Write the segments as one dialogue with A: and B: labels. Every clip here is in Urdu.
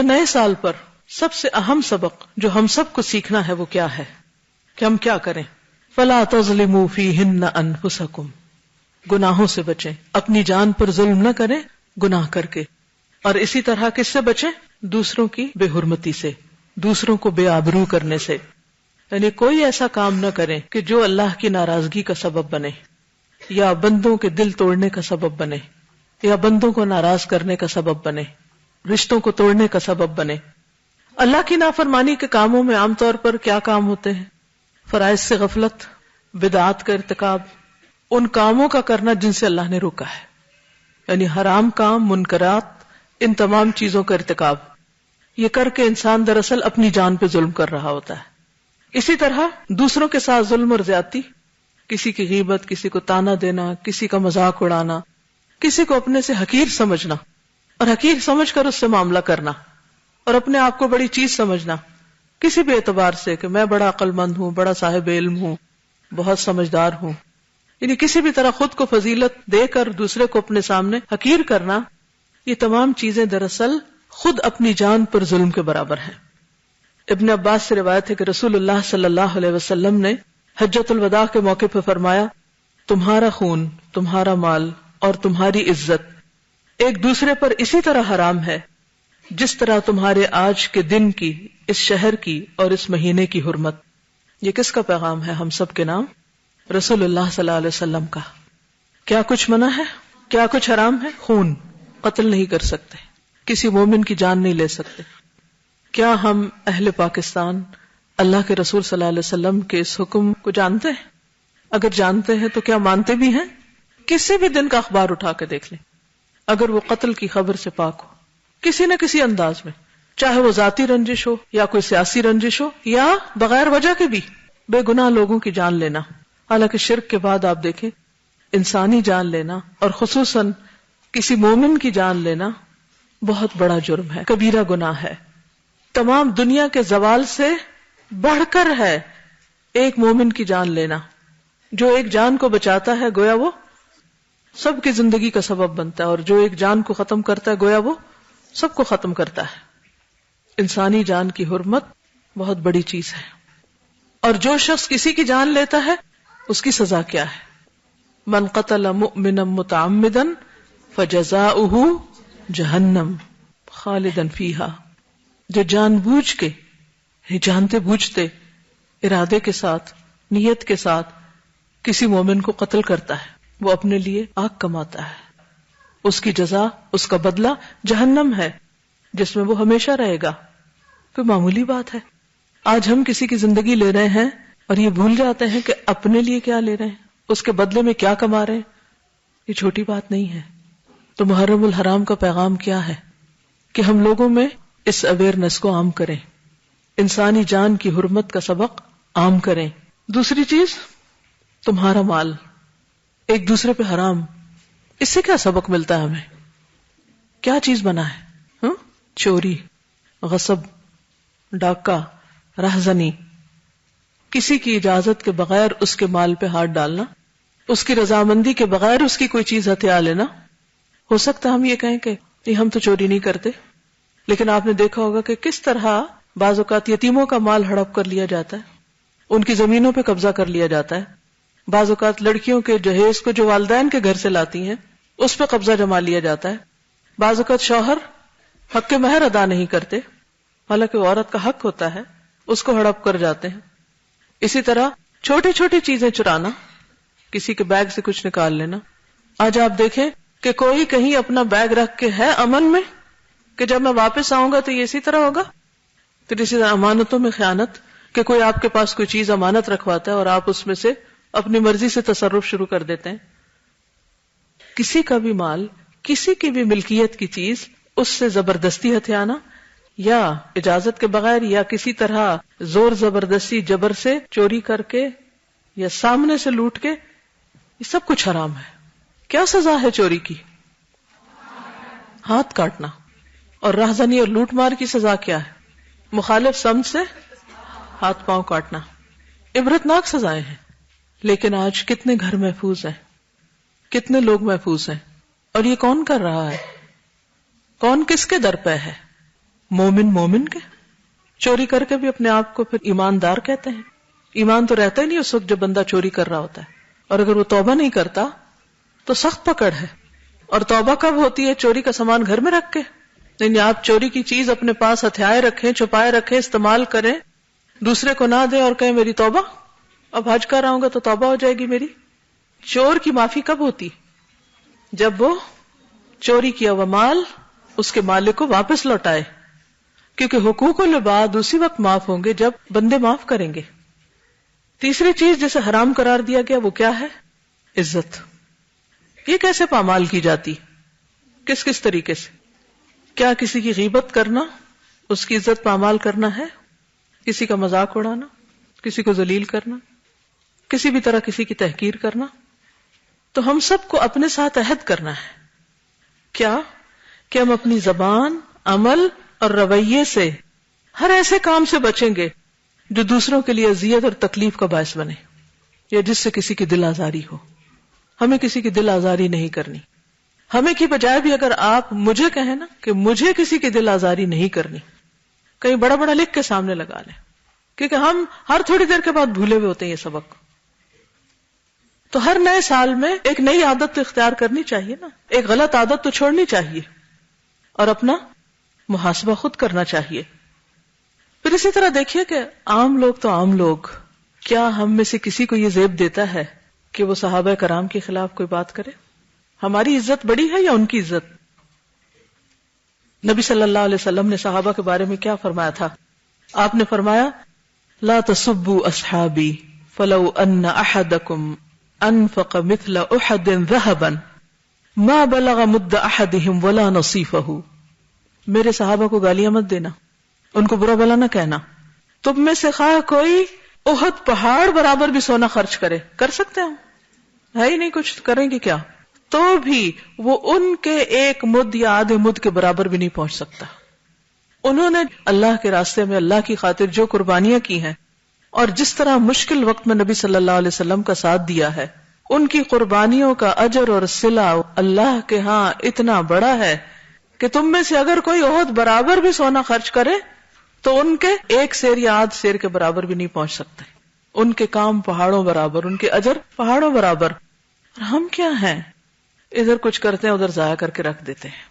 A: نئے سال پر سب سے اہم سبق جو ہم سب کو سیکھنا ہے وہ کیا ہے کہ ہم کیا کریں؟ فَلَا تَظْلِمُوا فِيهِنَّ أَنفُسَكُمْ، گناہوں سے بچیں، اپنی جان پر ظلم نہ کریں گناہ کر کے. اور اسی طرح کس سے بچیں؟ دوسروں کی بے حرمتی سے، دوسروں کو بے آبرو کرنے سے. یعنی کوئی ایسا کام نہ کریں کہ جو اللہ کی ناراضگی کا سبب بنے، یا بندوں کے دل توڑنے کا سبب بنے، یا بندوں کو ناراض کرنے کا سبب بنے، رشتوں کو توڑنے کا سبب بنے. اللہ کی نافرمانی کے کاموں میں عام طور پر کیا کام ہوتے ہیں؟ فرائض سے غفلت، بدعات کا ارتکاب، ان کاموں کا کرنا جن سے اللہ نے روکا ہے، یعنی حرام کام، منکرات، ان تمام چیزوں کا ارتکاب. یہ کر کے انسان دراصل اپنی جان پہ ظلم کر رہا ہوتا ہے. اسی طرح دوسروں کے ساتھ ظلم اور زیادتی، کسی کی غیبت، کسی کو تانا دینا، کسی کا مذاق اڑانا، کسی کو اپنے سے حقیر سمجھنا اور حقیر سمجھ کر اس سے معاملہ کرنا، اور اپنے آپ کو بڑی چیز سمجھنا کسی بھی اعتبار سے کہ میں بڑا عقل مند ہوں، بڑا صاحب علم ہوں، بہت سمجھدار ہوں. یعنی کسی بھی طرح خود کو فضیلت دے کر دوسرے کو اپنے سامنے حقیر کرنا، یہ تمام چیزیں دراصل خود اپنی جان پر ظلم کے برابر ہیں. ابن عباس سے روایت ہے کہ رسول اللہ صلی اللہ علیہ وسلم نے حجۃ الوداع کے موقع پہ فرمایا، تمہارا خون، تمہارا مال اور تمہاری عزت ایک دوسرے پر اسی طرح حرام ہے جس طرح تمہارے آج کے دن کی، اس شہر کی اور اس مہینے کی حرمت. یہ کس کا پیغام ہے ہم سب کے نام؟ رسول اللہ صلی اللہ علیہ وسلم کا. کیا کچھ منع ہے، کیا کچھ حرام ہے؟ خون، قتل نہیں کر سکتے، کسی مومن کی جان نہیں لے سکتے. کیا ہم اہل پاکستان اللہ کے رسول صلی اللہ علیہ وسلم کے اس حکم کو جانتے ہیں؟ اگر جانتے ہیں تو کیا مانتے بھی ہیں؟ کسی بھی دن کا اخبار اٹھا کے دیکھ لیں، اگر وہ قتل کی خبر سے پاک ہو کسی نہ کسی انداز میں، چاہے وہ ذاتی رنجش ہو یا کوئی سیاسی رنجش ہو، یا بغیر وجہ کے بھی بے گناہ لوگوں کی جان لینا. حالانکہ شرک کے بعد آپ دیکھیں انسانی جان لینا اور خصوصاً کسی مومن کی جان لینا بہت بڑا جرم ہے، کبیرہ گناہ ہے. تمام دنیا کے زوال سے بڑھ کر ہے ایک مومن کی جان لینا. جو ایک جان کو بچاتا ہے گویا وہ سب کی زندگی کا سبب بنتا ہے، اور جو ایک جان کو ختم کرتا ہے گویا وہ سب کو ختم کرتا ہے. انسانی جان کی حرمت بہت بڑی چیز ہے. اور جو شخص کسی کی جان لیتا ہے اس کی سزا کیا ہے؟ من قتل مؤمنا متعمدا فجزاؤہ جہنم خالدا فیہا. جو جان بوجھ کے، جانتے بوجھتے، ارادے کے ساتھ، نیت کے ساتھ کسی مومن کو قتل کرتا ہے وہ اپنے لیے آگ کماتا ہے. اس کی جزا، اس کا بدلہ جہنم ہے جس میں وہ ہمیشہ رہے گا. کوئی معمولی بات ہے؟ آج ہم کسی کی زندگی لے رہے ہیں اور یہ بھول جاتے ہیں کہ اپنے لیے کیا لے رہے ہیں، اس کے بدلے میں کیا کما رہے ہیں. یہ چھوٹی بات نہیں ہے. تو محرم الحرام کا پیغام کیا ہے کہ ہم لوگوں میں اس اویئرنس کو عام کریں، انسانی جان کی حرمت کا سبق عام کریں. دوسری چیز، تمہارا مال ایک دوسرے پہ حرام. اس سے کیا سبق ملتا ہے ہمیں؟ کیا چیز بنا ہے؟ چوری، غصب، ڈاکہ، رہزنی، کسی کی اجازت کے بغیر اس کے مال پہ ہاتھ ڈالنا، اس کی رضامندی کے بغیر اس کی کوئی چیز ہتھیا لینا. ہو سکتا ہم یہ کہیں کہ ہم تو چوری نہیں کرتے، لیکن آپ نے دیکھا ہوگا کہ کس طرح بعض اوقات یتیموں کا مال ہڑپ کر لیا جاتا ہے، ان کی زمینوں پہ قبضہ کر لیا جاتا ہے. بعض اوقات لڑکیوں کے جہیز کو جو والدین کے گھر سے لاتی ہیں اس پہ قبضہ جما لیا جاتا ہے. بعض اوقات شوہر حق کے مہر ادا نہیں کرتے، حالانکہ وہ عورت کا حق ہوتا ہے، اس کو ہڑپ کر جاتے ہیں. اسی طرح چھوٹی چھوٹی چیزیں چرانا، کسی کے بیگ سے کچھ نکال لینا. آج آپ دیکھیں کہ کوئی کہیں اپنا بیگ رکھ کے ہے امن میں کہ جب میں واپس آؤں گا تو یہ اسی طرح ہوگا. پھر اسی طرح امانتوں میں خیانت، کہ کوئی آپ کے پاس کوئی چیز امانت رکھواتا ہے اور آپ اس میں سے اپنی مرضی سے تصرف شروع کر دیتے ہیں. کسی کا بھی مال، کسی کی بھی ملکیت کی چیز اس سے زبردستی ہتھیانا یا اجازت کے بغیر یا کسی طرح زور زبردستی جبر سے چوری کر کے یا سامنے سے لوٹ کے، یہ سب کچھ حرام ہے. کیا سزا ہے چوری کی؟ ہاتھ کاٹنا. اور رہزنی اور لوٹ مار کی سزا کیا ہے؟ مخالف سمت سے ہاتھ پاؤں کاٹنا. عبرتناک سزائیں ہیں. لیکن آج کتنے گھر محفوظ ہیں، کتنے لوگ محفوظ ہیں؟ اور یہ کون کر رہا ہے؟ کون کس کے در پہ ہے؟ مومن مومن کے. چوری کر کے بھی اپنے آپ کو پھر ایماندار کہتے ہیں. ایمان تو رہتا ہی نہیں اس وقت جب بندہ چوری کر رہا ہوتا ہے. اور اگر وہ توبہ نہیں کرتا تو سخت پکڑ ہے. اور توبہ کب ہوتی ہے؟ چوری کا سامان گھر میں رکھ کے. یعنی آپ چوری کی چیز اپنے پاس ہتھیائے رکھیں, چھپائے رکھیں, استعمال کریں, دوسرے کو نہ دیں اور کہیں میری توبہ, اب حج کر رہا ہوں گا تو توبہ ہو جائے گی میری. چور کی معافی کب ہوتی؟ جب وہ چوری کیا ہوا مال اس کے مالک کو واپس لوٹائے, کیونکہ حقوق العباد اسی وقت معاف ہوں گے جب بندے معاف کریں گے. تیسری چیز جسے حرام قرار دیا گیا وہ کیا ہے؟ عزت. یہ کیسے پامال کی جاتی؟ کس کس طریقے سے؟ کیا کسی کی غیبت کرنا اس کی عزت پامال کرنا ہے؟ کسی کا مذاق اڑانا, کسی کو ذلیل کرنا, کسی بھی طرح کسی کی تحقیر کرنا؟ تو ہم سب کو اپنے ساتھ عہد کرنا ہے. کیا کہ ہم اپنی زبان, عمل اور رویے سے ہر ایسے کام سے بچیں گے جو دوسروں کے لیے اذیت اور تکلیف کا باعث بنے یا جس سے کسی کی دل آزاری ہو. ہمیں کسی کی دل آزاری نہیں کرنی. ہمیں کی بجائے بھی اگر آپ مجھے کہیں نا کہ مجھے کسی کی دل آزاری نہیں کرنی, کہیں بڑا بڑا لکھ کے سامنے لگا لیں, کیونکہ ہم ہر تھوڑی دیر کے بعد بھولے ہوئے ہوتے ہیں یہ سبق. تو ہر نئے سال میں ایک نئی عادت تو اختیار کرنی چاہیے نا, ایک غلط عادت تو چھوڑنی چاہیے اور اپنا محاسبہ خود کرنا چاہیے. پھر اسی طرح دیکھیے کہ عام لوگ تو عام لوگ, کیا ہم میں سے کسی کو یہ زیب دیتا ہے کہ وہ صحابہ کرام کے خلاف کوئی بات کرے؟ ہماری عزت بڑی ہے یا ان کی عزت؟ نبی صلی اللہ علیہ وسلم نے صحابہ کے بارے میں کیا فرمایا تھا؟ آپ نے فرمایا لا تسبوا اصحابی فلو ان احدکم انفق مثل احد ذهبا ما بلغ مد احدهم ولا نصیفہ. میرے صحابہ کو گالیاں مت دینا, ان کو برا بلا نہ کہنا. تم میں سے خواہ کوئی احد پہاڑ برابر بھی سونا خرچ کرے, کر سکتے ہیں, ہے ہی نہیں کچھ, کریں گے کیا, تو بھی وہ ان کے ایک مد یا آدھے مد کے برابر بھی نہیں پہنچ سکتا. انہوں نے اللہ کے راستے میں اللہ کی خاطر جو قربانیاں کی ہیں اور جس طرح مشکل وقت میں نبی صلی اللہ علیہ وسلم کا ساتھ دیا ہے, ان کی قربانیوں کا اجر اور صلہ اللہ کے ہاں اتنا بڑا ہے کہ تم میں سے اگر کوئی احد برابر بھی سونا خرچ کرے تو ان کے ایک سیر یا آدھ سیر کے برابر بھی نہیں پہنچ سکتے. ان کے کام پہاڑوں برابر, ان کے اجر پہاڑوں برابر. اور ہم کیا ہیں, ادھر کچھ کرتے ہیں ادھر ضائع کر کے رکھ دیتے ہیں,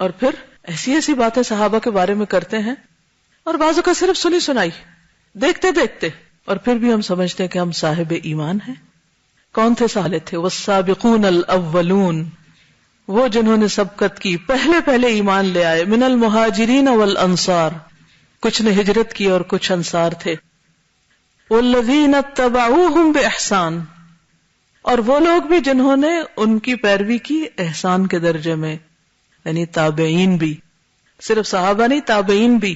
A: اور پھر ایسی ایسی باتیں صحابہ کے بارے میں کرتے ہیں اور بعضوں کا صرف سنی سنائی دیکھتے دیکھتے, اور پھر بھی ہم سمجھتے ہیں کہ ہم صاحب ایمان ہیں. کون تھے سالے تھے؟ والسابقون الاولون, وہ جنہوں نے سبقت کی, پہلے ایمان لے آئے, من المہاجرین والانصار, کچھ نے ہجرت کی اور کچھ انصار تھے. والذین اتبعوہم باحسان, اور وہ لوگ بھی جنہوں نے ان کی پیروی کی احسان کے درجے میں, یعنی تابعین بھی, صرف صحابہ نہیں تابعین بھی.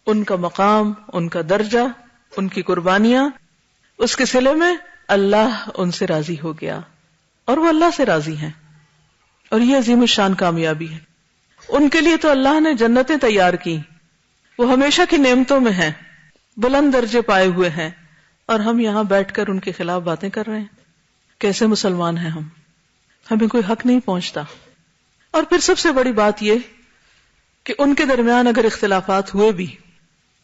A: ان کا مقام, ان کا درجہ, ان کی قربانیاں, اس کے صلے میں اللہ ان سے راضی ہو گیا اور وہ اللہ سے راضی ہیں. اور یہ عظیم الشان کامیابی ہے. ان کے لیے تو اللہ نے جنتیں تیار کی, وہ ہمیشہ کی نعمتوں میں ہیں, بلند درجے پائے ہوئے ہیں, اور ہم یہاں بیٹھ کر ان کے خلاف باتیں کر رہے ہیں. کیسے مسلمان ہیں ہم؟ ہمیں کوئی حق نہیں پہنچتا. اور پھر سب سے بڑی بات یہ کہ ان کے درمیان اگر اختلافات ہوئے بھی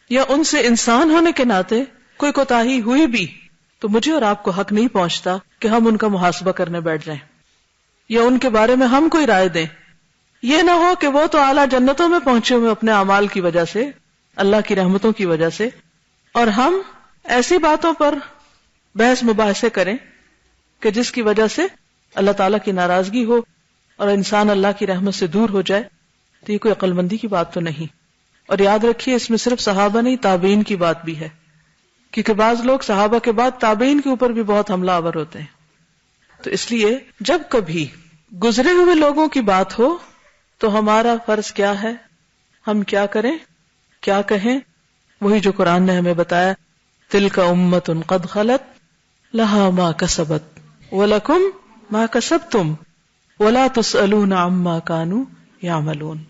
A: یا ان سے انسان ہونے کے ناطے کوئی کوتاہی ہوئی بھی تو مجھے اور آپ کو حق نہیں پہنچتا کہ ہم ان کا محاسبہ کرنے بیٹھ جائیں یا ان کے بارے میں ہم کوئی رائے دیں. یہ نہ ہو کہ وہ تو اعلیٰ جنتوں میں پہنچے ہوئے اپنے اعمال کی وجہ سے, اللہ کی رحمتوں کی وجہ سے, اور ہم ایسی باتوں پر بحث مباحثے کریں کہ جس کی وجہ سے اللہ تعالیٰ کی ناراضگی ہو اور انسان اللہ کی رحمت سے دور ہو جائے. تو یہ کوئی عقل مندی کی بات تو نہیں. اور یاد رکھیے اس میں صرف صحابہ نہیں, تابعین کی بات بھی ہے, کیونکہ بعض لوگ صحابہ کے بعد تابعین کے اوپر بھی بہت حملہ آور ہوتے ہیں. تو اس لیے جب کبھی گزرے ہوئے لوگوں کی بات ہو تو ہمارا فرض کیا ہے, ہم کیا کریں, کیا کہیں؟ وہی جو قرآن نے ہمیں بتایا, تلک امۃ قد خلت لہا ما کسبت ولکم ما کسبتم ولا تسألون عما كانوا يعملون.